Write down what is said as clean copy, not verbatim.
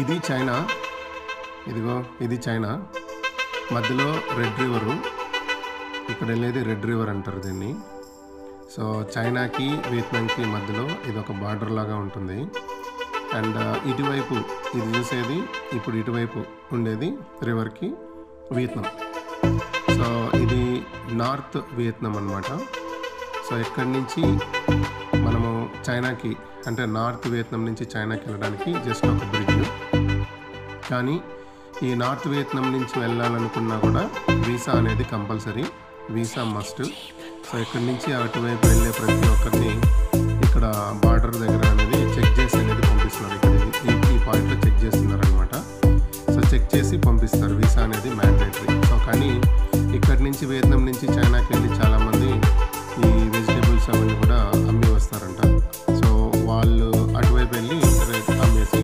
ఇది చైనా. ఇదిగో ఇది చైనా. మధ్యలో రెడ్ రివరు. ఇక్కడ వెళ్ళేది రెడ్ రివర్ అంటారు దీన్ని. సో చైనాకి వియత్నాంకి మధ్యలో ఇది ఒక బార్డర్ లాగా ఉంటుంది. అండ్ ఇటువైపు ఇది చూసేది ఇప్పుడు ఇటువైపు ఉండేది రివర్కి వియత్నాం. సో ఇది నార్త్ వియత్నాం అన్నమాట. సో ఇక్కడి నుంచి మనము చైనాకి అంటే నార్త్ వియత్నాం నుంచి చైనాకి వెళ్ళడానికి జస్ట్ ఒక బ్రిడ్జ్. కానీ ఈ నార్త్ వియత్నాం నుంచి వెళ్ళాలనుకున్నా కూడా వీసా అనేది కంపల్సరీ, వీసా మస్ట్. సో ఇక్కడి నుంచి అటువైపు వెళ్ళే ప్రతి ఒక్కరిని ఇక్కడ బార్డర్ దగ్గర